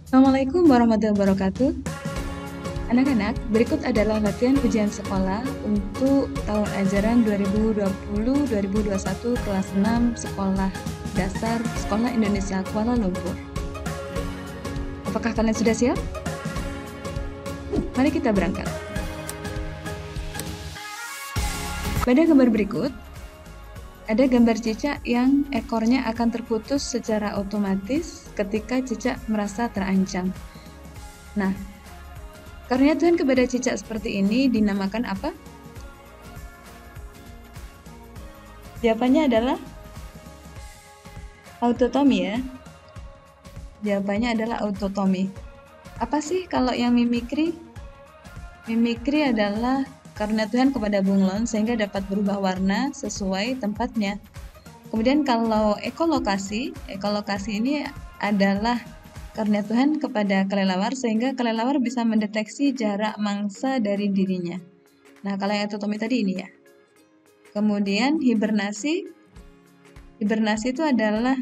Assalamualaikum warahmatullahi wabarakatuh. Anak-anak, berikut adalah latihan ujian sekolah untuk tahun ajaran 2020-2021 kelas 6 Sekolah Dasar Sekolah Indonesia Kuala Lumpur. Apakah kalian sudah siap? Mari kita berangkat. Pada gambar berikut, ada gambar cicak yang ekornya akan terputus secara otomatis ketika cicak merasa terancam. Nah, karena Tuhan kepada cicak seperti ini dinamakan apa? Jawabannya adalah autotomi ya. Jawabannya adalah autotomi. Apa sih kalau yang mimikri? Mimikri adalah karena Tuhan kepada bunglon sehingga dapat berubah warna sesuai tempatnya. Kemudian kalau ekolokasi ini adalah karena Tuhan kepada kelelawar sehingga kelelawar bisa mendeteksi jarak mangsa dari dirinya. Nah, kalau yang autotomi tadi ini ya. Kemudian hibernasi itu adalah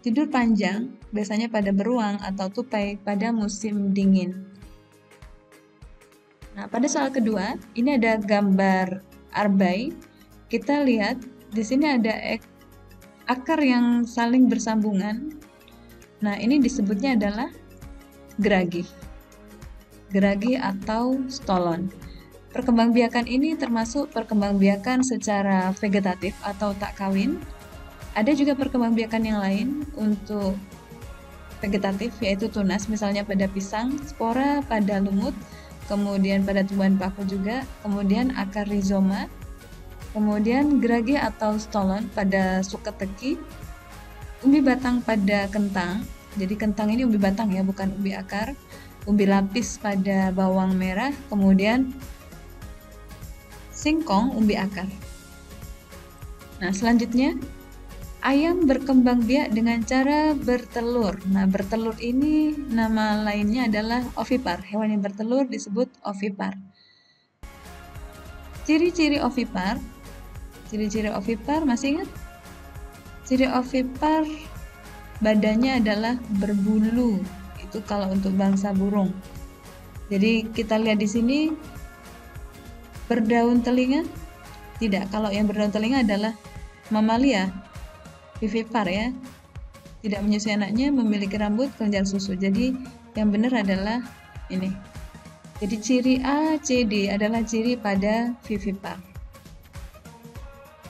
tidur panjang, biasanya pada beruang atau tupai pada musim dingin. Nah, pada soal kedua, ini ada gambar arbai. Kita lihat di sini ada akar yang saling bersambungan. Nah, ini disebutnya adalah geragi. Geragi atau stolon. Perkembangbiakan ini termasuk perkembangbiakan secara vegetatif atau tak kawin. Ada juga perkembangbiakan yang lain untuk vegetatif, yaitu tunas, misalnya pada pisang, spora pada lumut, kemudian pada tumbuhan paku juga, kemudian akar rizoma, kemudian geragi atau stolon pada suketeki, umbi batang pada kentang, jadi kentang ini umbi batang ya, bukan umbi akar, umbi lapis pada bawang merah, kemudian singkong umbi akar. Nah, selanjutnya ayam berkembang biak dengan cara bertelur. Nah, bertelur ini nama lainnya adalah ovipar. Hewan yang bertelur disebut ovipar. Ciri-ciri ovipar masih ingat? Ciri ovipar badannya adalah berbulu. Itu kalau untuk bangsa burung. Jadi kita lihat di sini berdaun telinga? Tidak, kalau yang berdaun telinga adalah mamalia. Vivipar ya, tidak menyusui anaknya, memiliki rambut, kelenjar susu. Jadi yang benar adalah ini. Jadi ciri A, C, D adalah ciri pada vivipar.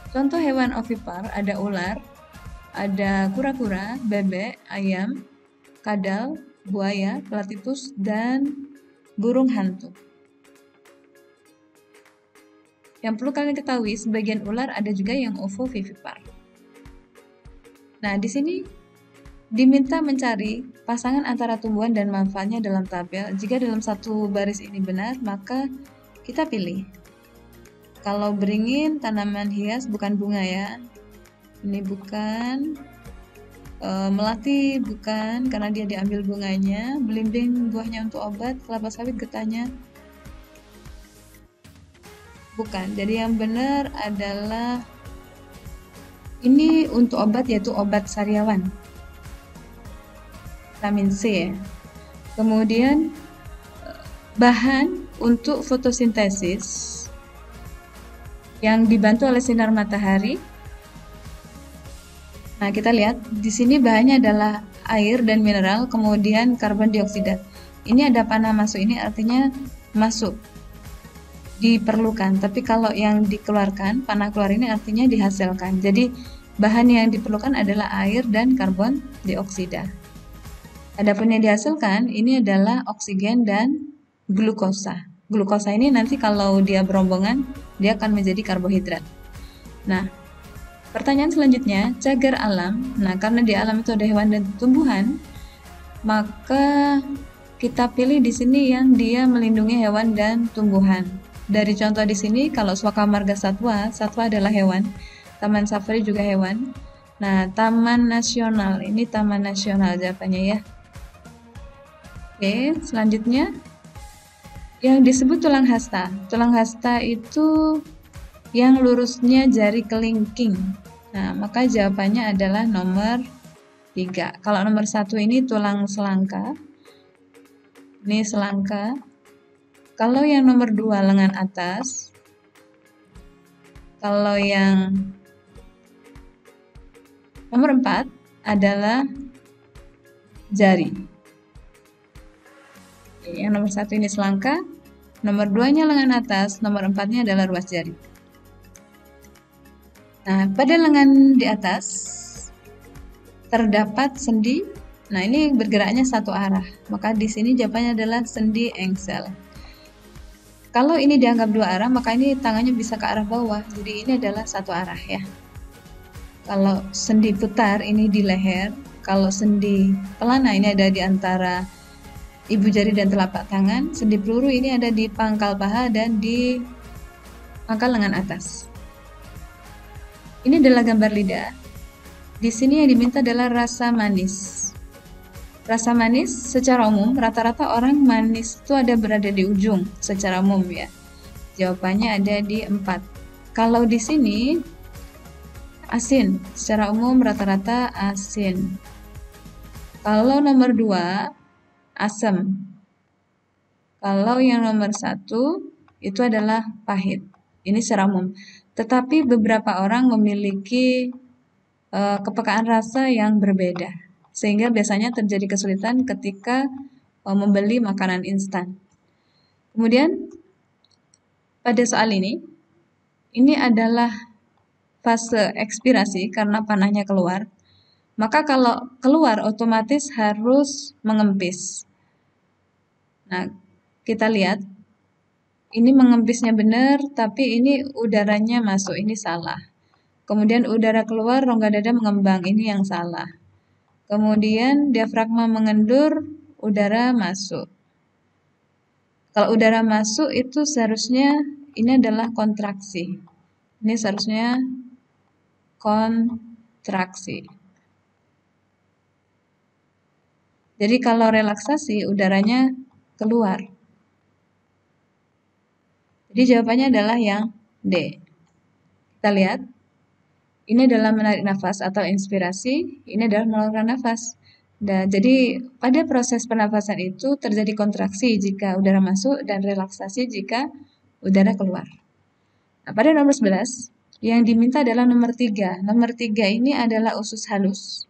Contoh hewan ovipar ada ular, ada kura-kura, bebek, ayam, kadal, buaya, platypus, dan burung hantu. Yang perlu kalian ketahui, sebagian ular ada juga yang ovovivipar. Nah, di sini diminta mencari pasangan antara tumbuhan dan manfaatnya dalam tabel. Jika dalam satu baris ini benar, maka kita pilih. Kalau beringin, tanaman hias bukan bunga ya. Ini bukan. Melati bukan, karena dia diambil bunganya. Belimbing buahnya untuk obat. Kelapa sawit getahnya bukan. Jadi yang benar adalah ini untuk obat, yaitu obat sariawan, vitamin C ya. Kemudian bahan untuk fotosintesis yang dibantu oleh sinar matahari. Nah, kita lihat di sini bahannya adalah air dan mineral, kemudian karbon dioksida. Ini ada panah masuk, ini artinya masuk, diperlukan. Tapi kalau yang dikeluarkan, panah keluar ini artinya dihasilkan. Jadi bahan yang diperlukan adalah air dan karbon dioksida. Adapun yang dihasilkan ini adalah oksigen dan glukosa. Glukosa ini nanti kalau dia berombongan, dia akan menjadi karbohidrat. Nah, pertanyaan selanjutnya, cagar alam. Nah, karena di alam itu ada hewan dan tumbuhan, maka kita pilih di sini yang dia melindungi hewan dan tumbuhan. Dari contoh di sini, kalau Swaka Marga Satwa, satwa adalah hewan. Taman safari juga hewan. Nah, taman nasional, ini taman nasional jawabannya ya. Oke, selanjutnya yang disebut tulang hasta. Tulang hasta itu yang lurusnya jari kelingking. Nah, maka jawabannya adalah nomor 3. Kalau nomor 1 ini tulang selangka. Ini selangka. Kalau yang nomor 2 lengan atas. Kalau yang nomor 4 adalah jari. Yang nomor 1 ini selangka, nomor 2-nya lengan atas, nomor 4-nya adalah ruas jari. Nah, pada lengan di atas terdapat sendi. Nah, ini bergeraknya satu arah. Maka di sini jawabannya adalah sendi engsel. Kalau ini dianggap dua arah, maka ini tangannya bisa ke arah bawah. Jadi ini adalah satu arah ya. Kalau sendi putar ini di leher, kalau sendi pelana ini ada di antara ibu jari dan telapak tangan, sendi peluru ini ada di pangkal paha dan di pangkal lengan atas. Ini adalah gambar lidah. Di sini yang diminta adalah rasa manis. Rasa manis secara umum, rata-rata orang manis itu berada di ujung secara umum ya. Jawabannya ada di 4. Kalau di sini asin, secara umum rata-rata asin. Kalau nomor 2 asam. Kalau yang nomor 1 itu adalah pahit. Ini secara umum. Tetapi beberapa orang memiliki kepekaan rasa yang berbeda. Sehingga biasanya terjadi kesulitan ketika membeli makanan instan. Kemudian pada soal ini adalah fase ekspirasi karena panahnya keluar. Maka kalau keluar otomatis harus mengempis. Nah, kita lihat. Ini mengempisnya benar, tapi ini udaranya masuk, ini salah. Kemudian udara keluar, rongga dada mengembang, ini yang salah. Kemudian diafragma mengendur, udara masuk. Kalau udara masuk itu seharusnya ini adalah kontraksi. Ini seharusnya kontraksi. Jadi kalau relaksasi udaranya keluar. Jadi jawabannya adalah yang D. Kita lihat. Ini adalah menarik nafas atau inspirasi, ini adalah mengeluarkan nafas. Dan jadi pada proses pernafasan itu terjadi kontraksi jika udara masuk dan relaksasi jika udara keluar. Nah, pada nomor 11, yang diminta adalah nomor 3. Nomor 3 ini adalah usus halus.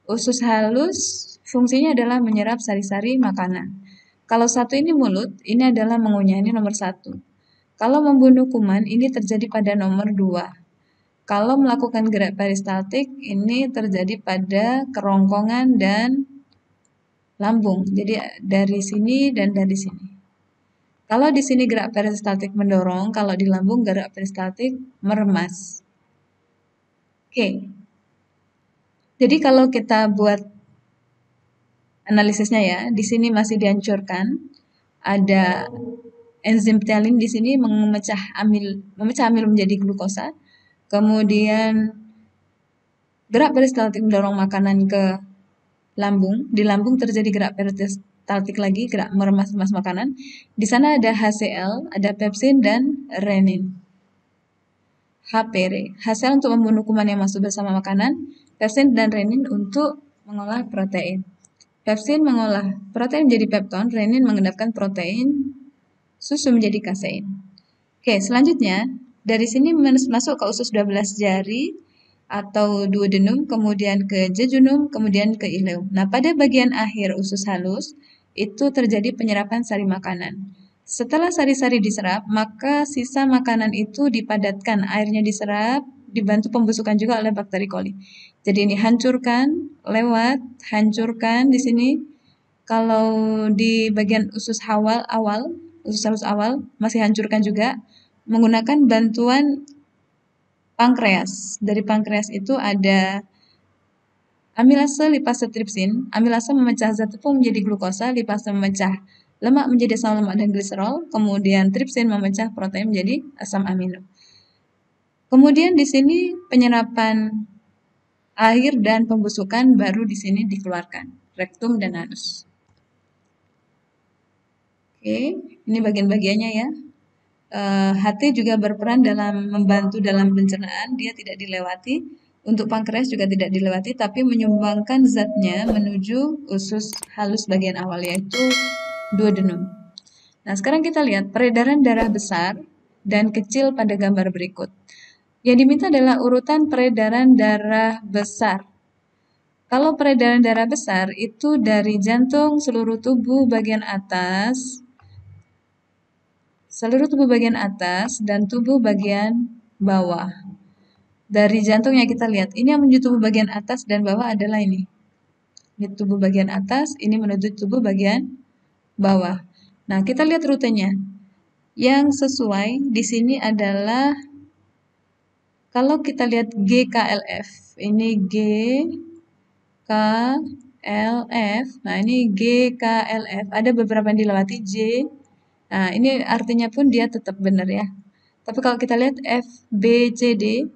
Usus halus fungsinya adalah menyerap sari-sari makanan. Kalau satu ini mulut, ini adalah mengunyah, ini nomor 1. Kalau membunuh kuman, ini terjadi pada nomor 2. Kalau melakukan gerak peristaltik, ini terjadi pada kerongkongan dan lambung. Jadi dari sini dan dari sini. Kalau di sini gerak peristaltik mendorong, kalau di lambung gerak peristaltik meremas. Oke. Jadi kalau kita buat analisisnya ya, di sini masih dihancurkan. Ada enzim ptyalin di sini memecah amil menjadi glukosa. Kemudian gerak peristaltik mendorong makanan ke lambung. Di lambung terjadi gerak peristaltik lagi, gerak meremas-remas makanan. Di sana ada HCl, ada pepsin dan renin. HPR. HCl untuk membunuh kuman yang masuk bersama makanan, pepsin dan renin untuk mengolah protein. Pepsin mengolah protein menjadi pepton, renin mengendapkan protein susu menjadi kasein. Oke, selanjutnya dari sini masuk ke usus 12 jari atau duodenum, kemudian ke jejunum, kemudian ke ileum. Nah, pada bagian akhir usus halus itu terjadi penyerapan sari makanan. Setelah sari-sari diserap, maka sisa makanan itu dipadatkan, airnya diserap, dibantu pembusukan juga oleh bakteri coli. Jadi ini hancurkan, lewat, hancurkan di sini. Kalau di bagian usus usus halus awal masih hancurkan juga menggunakan bantuan pankreas. Dari pankreas itu ada amilase, lipase, tripsin. Amilase memecah zat tepung menjadi glukosa, lipase memecah lemak menjadi asam lemak dan gliserol, kemudian tripsin memecah protein menjadi asam amino. Kemudian di sini penyerapan air dan pembusukan baru di sini dikeluarkan, rektum dan anus. Oke, ini bagian-bagiannya ya. Hati juga berperan dalam membantu dalam pencernaan, dia tidak dilewati. Untuk pankreas juga tidak dilewati, tapi menyumbangkan zatnya menuju usus halus bagian awal, yaitu duodenum. Nah, sekarang kita lihat peredaran darah besar dan kecil pada gambar berikut. Yang diminta adalah urutan peredaran darah besar. Kalau peredaran darah besar itu dari jantung, seluruh tubuh bagian atas, dan tubuh bagian bawah. Dari jantung yang kita lihat, ini yang menuju tubuh bagian atas dan bawah adalah ini. Ini tubuh bagian atas, ini menuju tubuh bagian bawah. Nah, kita lihat rutenya. Yang sesuai di sini adalah kalau kita lihat GKLF, ini GKLF. Nah, ini GKLF. Ada beberapa yang dilewati J. Nah, ini artinya pun dia tetap benar ya. Tapi kalau kita lihat F, B, C, D,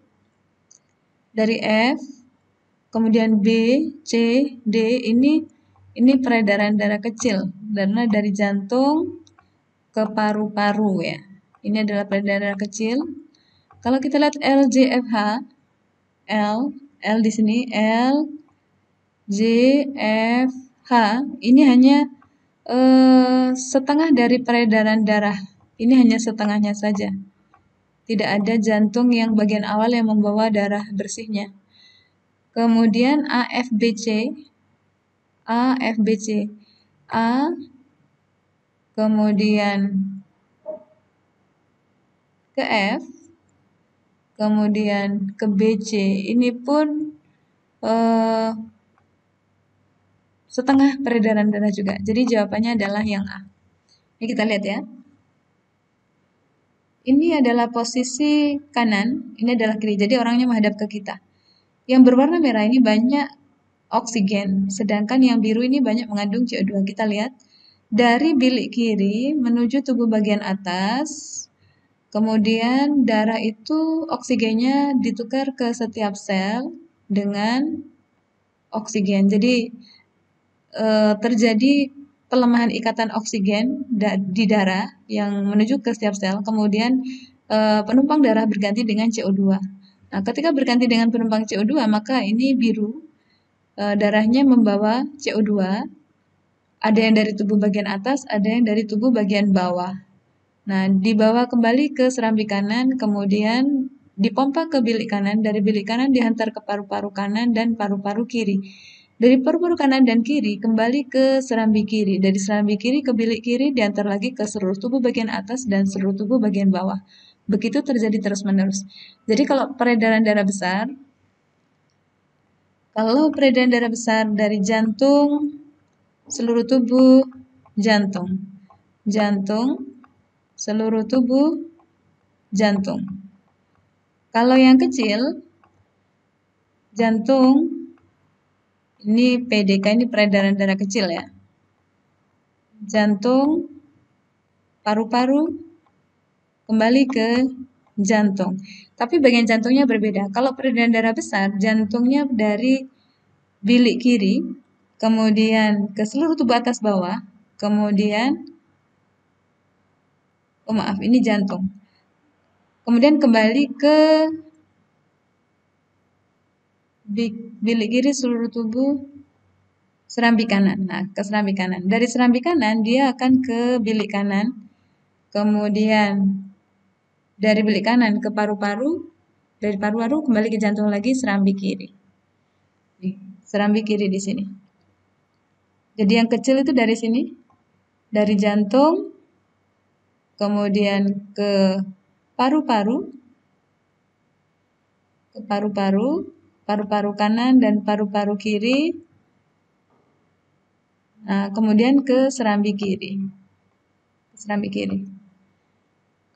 dari F, kemudian B, C, D, ini peredaran darah kecil. Karena dari jantung ke paru-paru ya. Ini adalah peredaran darah kecil. Kalau kita lihat L, J, F, H, L di sini, L, J, F, H, ini hanya setengah dari peredaran darah. Ini hanya setengahnya saja. Tidak ada jantung yang bagian awal yang membawa darah bersihnya. Kemudian A, F, B, C, A, kemudian ke F, kemudian ke BC. Ini pun setengah peredaran darah juga. Jadi jawabannya adalah yang A. Ini kita lihat ya. Ini adalah posisi kanan, ini adalah kiri. Jadi orangnya menghadap ke kita. Yang berwarna merah ini banyak oksigen, sedangkan yang biru ini banyak mengandung CO2. Kita lihat dari bilik kiri menuju tubuh bagian atas. Kemudian darah itu oksigennya ditukar ke setiap sel dengan oksigen. Jadi terjadi pelemahan ikatan oksigen di darah yang menuju ke setiap sel. Kemudian penumpang darah berganti dengan CO2. Nah, ketika berganti dengan penumpang CO2, maka ini biru. Darahnya membawa CO2. Ada yang dari tubuh bagian atas, ada yang dari tubuh bagian bawah. Nah, dibawa kembali ke serambi kanan, kemudian dipompa ke bilik kanan, dari bilik kanan dihantar ke paru-paru kanan dan paru-paru kiri. Dari paru-paru kanan dan kiri kembali ke serambi kiri, dari serambi kiri ke bilik kiri diantar lagi ke seluruh tubuh bagian atas dan seluruh tubuh bagian bawah. Begitu terjadi terus-menerus. Jadi kalau peredaran darah besar dari jantung, seluruh tubuh, jantung, seluruh tubuh, jantung. Kalau yang kecil, jantung, ini PDK, ini peredaran darah kecil ya. Jantung, paru-paru, kembali ke jantung. Tapi bagian jantungnya berbeda. Kalau peredaran darah besar, jantungnya dari bilik kiri, kemudian ke seluruh tubuh atas bawah, kemudian, ini jantung. Kemudian kembali ke bilik kiri seluruh tubuh serambi kanan. Nah, ke serambi kanan. Dari serambi kanan dia akan ke bilik kanan. Kemudian dari bilik kanan ke paru-paru, dari paru-paru kembali ke jantung lagi serambi kiri. Serambi kiri di sini. Jadi yang kecil itu dari sini, dari jantung, kemudian ke paru-paru, paru-paru kanan dan paru-paru kiri. Nah, kemudian ke serambi kiri.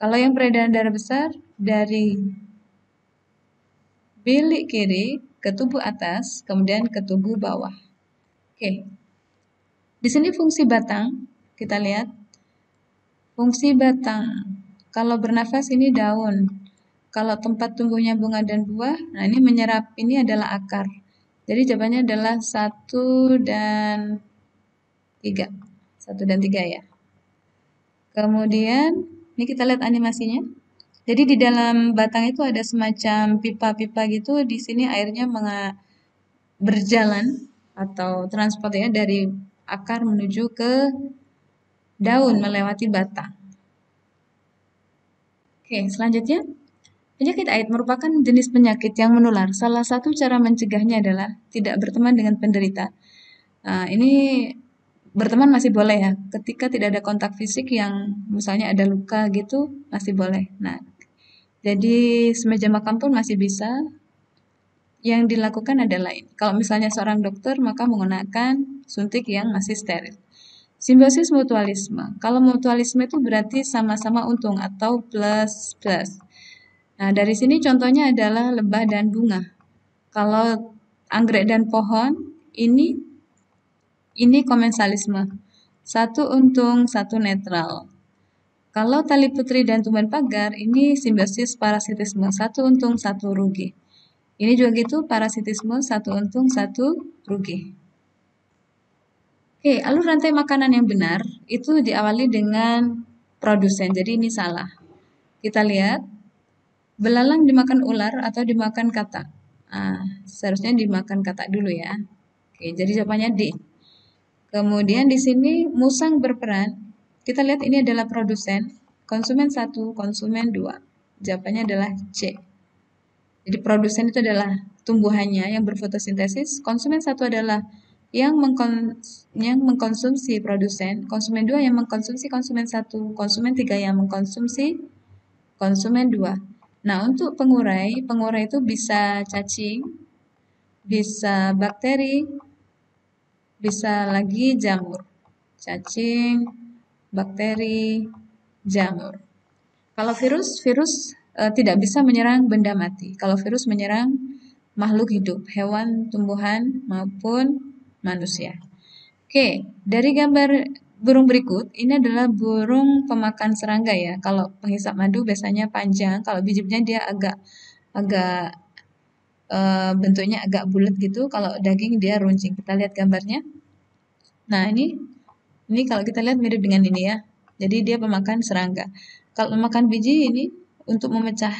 Kalau yang peredaran darah besar dari bilik kiri ke tubuh atas, kemudian ke tubuh bawah. Oke. Di sini fungsi batang, kita lihat. Fungsi batang. Kalau bernafas ini daun. Kalau tempat tumbuhnya bunga dan buah, nah ini menyerap, ini adalah akar. Jadi jawabannya adalah 1 dan 3. 1 dan 3 ya. Kemudian, ini kita lihat animasinya. Jadi di dalam batang itu ada semacam pipa-pipa gitu. Di sini airnya berjalan atau transport ya dari akar menuju ke daun melewati batang. Oke, selanjutnya, penyakit AIDS merupakan jenis penyakit yang menular. Salah satu cara mencegahnya adalah tidak berteman dengan penderita. Nah, ini berteman masih boleh ya, ketika tidak ada kontak fisik yang misalnya ada luka gitu, masih boleh. Nah, jadi semeja makan pun masih bisa. Yang dilakukan adalah ini. Kalau misalnya seorang dokter, maka menggunakan suntik yang masih steril. Simbiosis mutualisme. Kalau mutualisme itu berarti sama-sama untung atau plus-plus. Nah, dari sini contohnya adalah lebah dan bunga. Kalau anggrek dan pohon, ini komensalisme. Satu untung, satu netral. Kalau tali putri dan tumbuhan pagar, ini simbiosis parasitisme. Satu untung, satu rugi. Ini juga gitu, parasitisme, satu untung, satu rugi. Oke, alur rantai makanan yang benar itu diawali dengan produsen. Jadi ini salah. Kita lihat, belalang dimakan ular atau dimakan katak. Seharusnya dimakan katak dulu ya. Oke, jadi jawabannya D. Kemudian di sini musang berperan. Kita lihat ini adalah produsen, konsumen 1, konsumen 2. Jawabannya adalah C. Jadi produsen itu adalah tumbuhannya yang berfotosintesis, konsumen 1 adalah yang mengkonsumsi produsen, konsumen 2 yang mengkonsumsi konsumen 1, konsumen 3 yang mengkonsumsi konsumen 2. Nah, untuk pengurai itu bisa cacing, bisa bakteri, bisa lagi jamur. Cacing, bakteri, jamur. Kalau virus tidak bisa menyerang benda mati. Kalau virus menyerang makhluk hidup, hewan, tumbuhan, maupun manusia. Oke, dari gambar burung berikut, ini adalah burung pemakan serangga ya. Kalau penghisap madu biasanya panjang, kalau biji-bijinya dia agak bentuknya agak bulat gitu. Kalau daging dia runcing. Kita lihat gambarnya. Nah, ini kalau kita lihat mirip dengan ini ya. Jadi dia pemakan serangga. Kalau memakan biji ini untuk memecah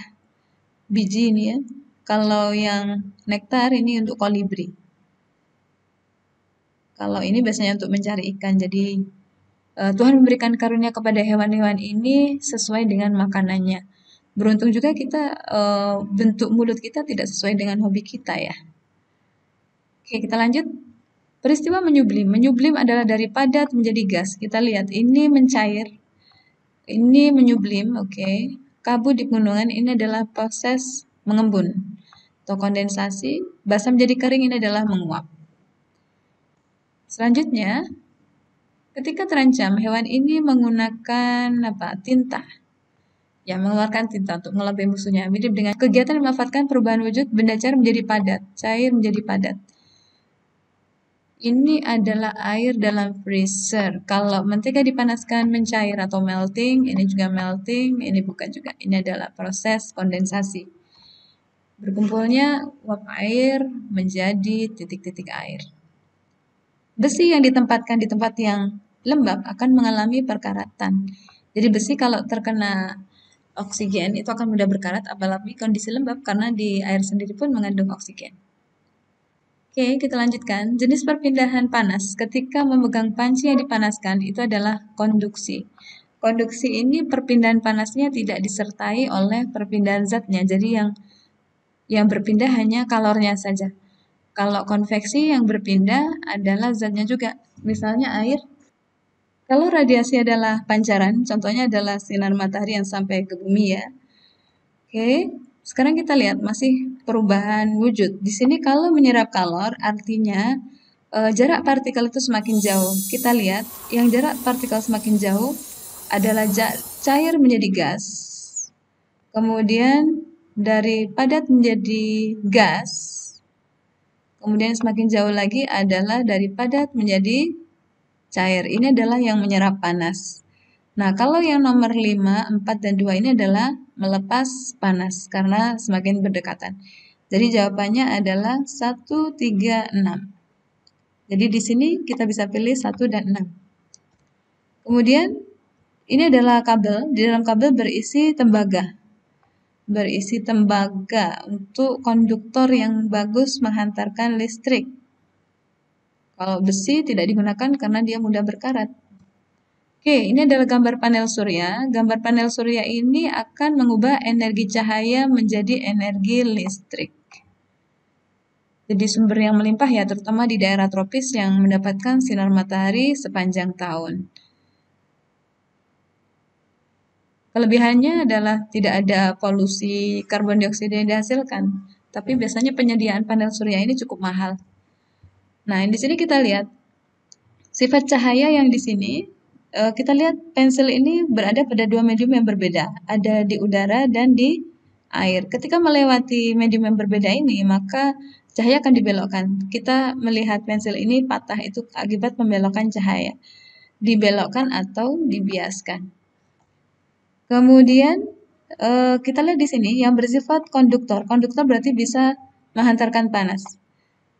biji ini ya. Kalau yang nektar ini untuk kolibri. Kalau ini biasanya untuk mencari ikan. Jadi Tuhan memberikan karunia kepada hewan-hewan ini sesuai dengan makanannya. Beruntung juga kita bentuk mulut kita tidak sesuai dengan hobi kita ya. Oke, kita lanjut. Peristiwa menyublim. Menyublim adalah dari padat menjadi gas. Kita lihat ini mencair. Ini menyublim, oke. Kabut di gunungan ini adalah proses mengembun atau kondensasi. Basah menjadi kering ini adalah menguap. Selanjutnya, ketika terancam, hewan ini menggunakan tinta. Ya, mengeluarkan tinta untuk melebihi musuhnya. Mirip dengan kegiatan yang memanfaatkan perubahan wujud benda cair menjadi padat, cair menjadi padat. Ini adalah air dalam freezer. Kalau mentega dipanaskan mencair atau melting, ini juga melting, ini bukan juga. Ini adalah proses kondensasi. Berkumpulnya uap air menjadi titik-titik air. Besi yang ditempatkan di tempat yang lembab akan mengalami perkaratan. Jadi besi kalau terkena oksigen itu akan mudah berkarat, apalagi kondisi lembab karena di air sendiri pun mengandung oksigen. Oke, kita lanjutkan. Jenis perpindahan panas ketika memegang panci yang dipanaskan itu adalah konduksi. Konduksi ini perpindahan panasnya tidak disertai oleh perpindahan zatnya. Jadi yang berpindah hanya kalornya saja. Kalau konveksi yang berpindah adalah zatnya juga. Misalnya air. Kalau radiasi adalah pancaran, contohnya adalah sinar matahari yang sampai ke bumi ya. Oke, sekarang kita lihat masih perubahan wujud. Di sini kalau menyerap kalor artinya jarak partikel itu semakin jauh. Kita lihat yang jarak partikel semakin jauh adalah cair menjadi gas. Kemudian dari padat menjadi gas. Kemudian semakin jauh lagi adalah dari padat menjadi cair. Ini adalah yang menyerap panas. Nah, kalau yang nomor 5, 4, dan 2 ini adalah melepas panas karena semakin berdekatan. Jadi jawabannya adalah 1, 3, 6. Jadi di sini kita bisa pilih 1 dan 6. Kemudian ini adalah kabel. Di dalam kabel berisi tembaga. Berisi tembaga untuk konduktor yang bagus menghantarkan listrik. Kalau besi tidak digunakan karena dia mudah berkarat. Oke, ini adalah gambar panel surya. Gambar panel surya ini akan mengubah energi cahaya menjadi energi listrik. Jadi sumber yang melimpah ya, terutama di daerah tropis yang mendapatkan sinar matahari sepanjang tahun. Kelebihannya adalah tidak ada polusi karbon dioksida yang dihasilkan, tapi biasanya penyediaan panel surya ini cukup mahal. Nah, di sini kita lihat sifat cahaya yang di sini, kita lihat pensil ini berada pada dua medium yang berbeda, ada di udara dan di air. Ketika melewati medium yang berbeda ini, maka cahaya akan dibelokkan. Kita melihat pensil ini patah itu akibat membelokkan cahaya, dibelokkan atau dibiaskan. Kemudian kita lihat di sini yang bersifat konduktor. Konduktor berarti bisa menghantarkan panas.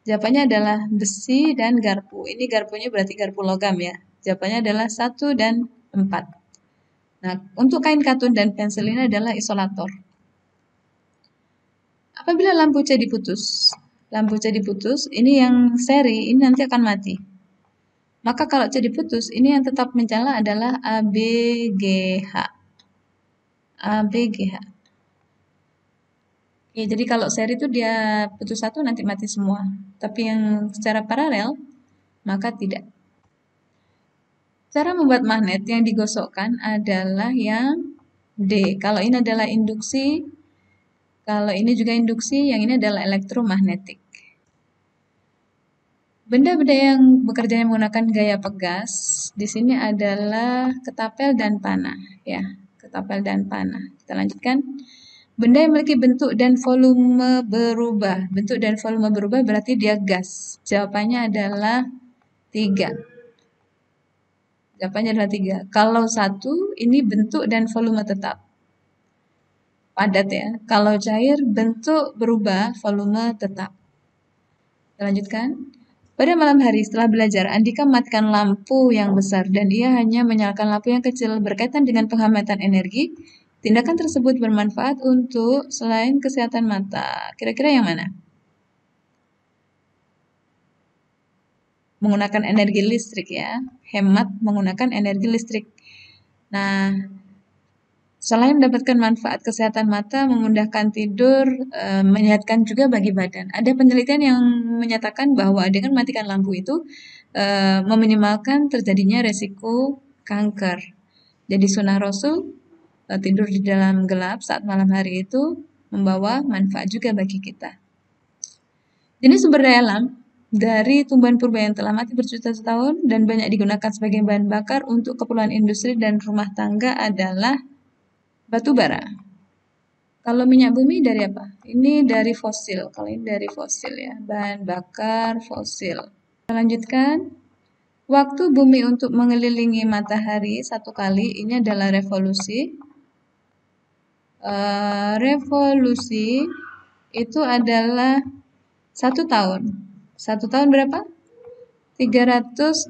Jawabannya adalah besi dan garpu. Ini garpunya berarti garpu logam ya. Jawabannya adalah 1 dan 4. Nah, untuk kain katun dan pensil ini adalah isolator. Apabila lampu C diputus, lampu C diputus, ini yang seri, ini nanti akan mati. Maka kalau C diputus, ini yang tetap menyala adalah ABGH. ABGH. Ya, jadi kalau seri itu dia putus satu nanti mati semua. Tapi yang secara paralel, maka tidak. Cara membuat magnet yang digosokkan adalah yang D. Kalau ini adalah induksi, kalau ini juga induksi, yang ini adalah elektromagnetik. Benda-benda yang bekerja menggunakan gaya pegas di sini adalah ketapel dan panah, ya. Ketapel dan panah. Kita lanjutkan. Benda yang memiliki bentuk dan volume berubah. Bentuk dan volume berubah berarti dia gas. Jawabannya adalah 3. Jawabannya adalah 3. Kalau 1, ini bentuk dan volume tetap. Padat ya. Kalau cair, bentuk berubah, volume tetap. Kita lanjutkan. Pada malam hari setelah belajar, Andika mematikan lampu yang besar dan ia hanya menyalakan lampu yang kecil berkaitan dengan penghematan energi. Tindakan tersebut bermanfaat untuk selain kesehatan mata. Kira-kira yang mana? Menggunakan energi listrik ya. Hemat menggunakan energi listrik. Nah, selain mendapatkan manfaat kesehatan mata, memudahkan tidur, menyehatkan juga bagi badan. Ada penelitian yang menyatakan bahwa dengan mematikan lampu itu meminimalkan terjadinya resiko kanker. Jadi sunnah Rasul, tidur di dalam gelap saat malam hari itu membawa manfaat juga bagi kita. Jenis sumber daya alam dari tumbuhan purba yang telah mati berjuta-juta tahun dan banyak digunakan sebagai bahan bakar untuk keperluan industri dan rumah tangga adalah batu bara. Kalau minyak bumi dari apa? Ini dari fosil. Kalau ini dari fosil ya, bahan bakar fosil. Kita lanjutkan. Waktu bumi untuk mengelilingi matahari satu kali ini adalah revolusi. Revolusi itu adalah 1 tahun. 1 tahun berapa? 365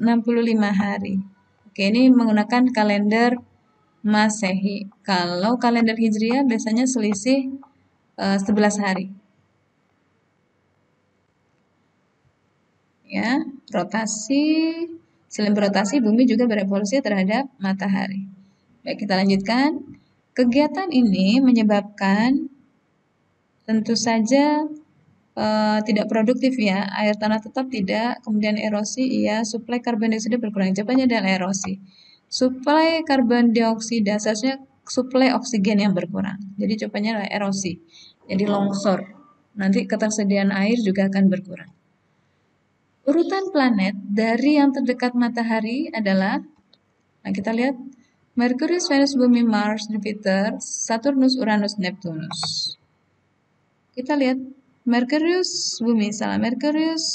hari. Oke, ini menggunakan kalender Masehi. Kalau kalender Hijriah biasanya selisih 11 hari. Ya, rotasi, selain berotasi, bumi juga berevolusi terhadap matahari. Baik, kita lanjutkan. Kegiatan ini menyebabkan tentu saja tidak produktif ya, air tanah tetap tidak, kemudian erosi iya, suplai karbon dioksida berkurang. Jawabannya adalah erosi. Suplai karbon dioksida seharusnya suplai oksigen yang berkurang. Jadi jawabannya adalah erosi. Jadi longsor. Nanti ketersediaan air juga akan berkurang. Urutan planet dari yang terdekat matahari adalah, nah kita lihat, Merkurius, Venus, Bumi, Mars, Jupiter, Saturnus, Uranus, Neptunus. Kita lihat Merkurius, Bumi, salah. Merkurius,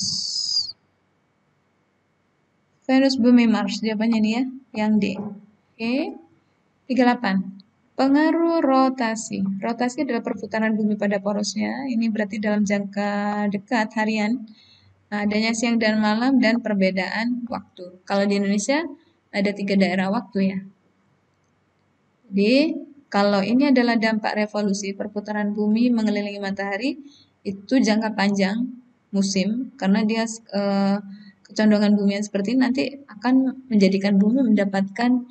Venus, Bumi, Mars. Jawabannya ini ya, yang D. Oke. 38. Pengaruh rotasi. Rotasi adalah perputaran bumi pada porosnya. Ini berarti dalam jangka dekat harian. Nah, adanya siang dan malam dan perbedaan waktu. Kalau di Indonesia ada 3 daerah waktu ya. Jadi, kalau ini adalah dampak revolusi perputaran bumi mengelilingi matahari, itu jangka panjang musim karena dia kecondongan bumi yang seperti ini nanti akan menjadikan bumi mendapatkan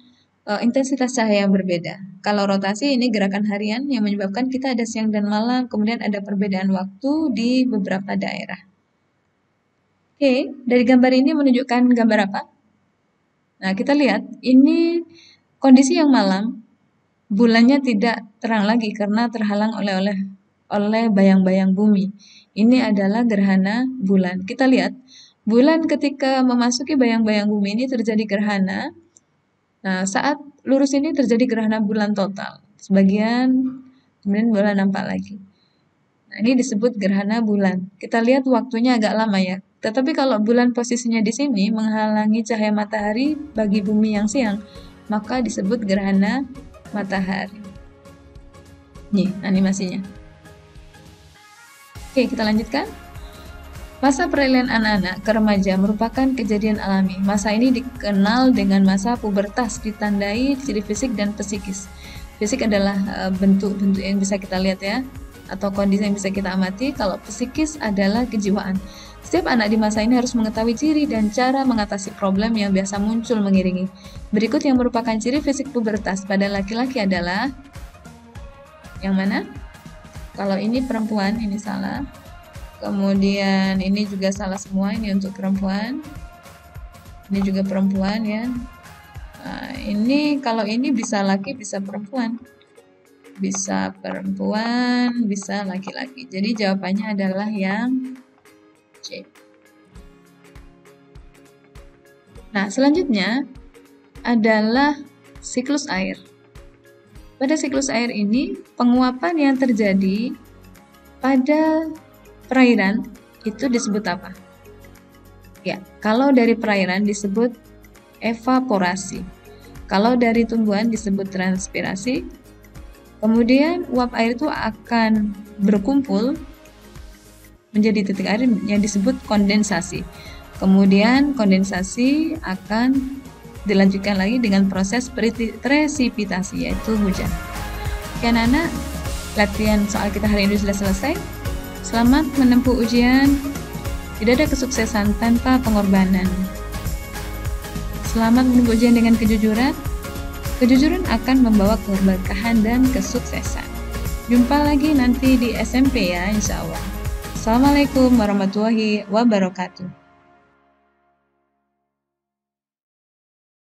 intensitas cahaya yang berbeda. Kalau rotasi ini gerakan harian yang menyebabkan kita ada siang dan malam, kemudian ada perbedaan waktu di beberapa daerah. Oke, dari gambar ini menunjukkan gambar apa? Nah, kita lihat ini kondisi yang malam, bulannya tidak terang lagi karena terhalang oleh bayang-bayang bumi. Ini adalah gerhana bulan. Kita lihat, bulan ketika memasuki bayang-bayang bumi ini terjadi gerhana. Nah, saat lurus ini terjadi gerhana bulan total. Sebagian, kemudian bulan nampak lagi. Nah, ini disebut gerhana bulan. Kita lihat waktunya agak lama ya. Tetapi kalau bulan posisinya di sini menghalangi cahaya matahari bagi bumi yang siang, maka disebut gerhana matahari. Nih, animasinya. Oke, kita lanjutkan. Masa peralihan anak-anak ke remaja merupakan kejadian alami. Masa ini dikenal dengan masa pubertas, ditandai ciri fisik dan psikis. Fisik adalah bentuk-bentuk yang bisa kita lihat ya, atau kondisi yang bisa kita amati. Kalau psikis adalah kejiwaan. Setiap anak di masa ini harus mengetahui ciri dan cara mengatasi problem yang biasa muncul mengiringi. Berikut yang merupakan ciri fisik pubertas pada laki-laki adalah yang mana? Kalau ini perempuan, ini salah. Kemudian ini juga salah semua, ini untuk perempuan. Ini juga perempuan ya. Nah, ini kalau ini bisa laki, bisa perempuan. Bisa perempuan, bisa laki-laki. Jadi jawabannya adalah yang C. Nah, selanjutnya adalah siklus air. Pada siklus air ini, penguapan yang terjadi pada perairan itu disebut apa? Ya, kalau dari perairan disebut evaporasi. Kalau dari tumbuhan disebut transpirasi. Kemudian uap air itu akan berkumpul menjadi titik air yang disebut kondensasi. Kemudian kondensasi akan dilanjutkan lagi dengan proses presipitasi, yaitu hujan. Oke anak-anak, latihan soal kita hari ini sudah selesai. Selamat menempuh ujian. Tidak ada kesuksesan tanpa pengorbanan. Selamat menempuh ujian dengan kejujuran. Kejujuran akan membawa keberkahan dan kesuksesan. Jumpa lagi nanti di SMP ya, insya Allah. Assalamualaikum warahmatullahi wabarakatuh.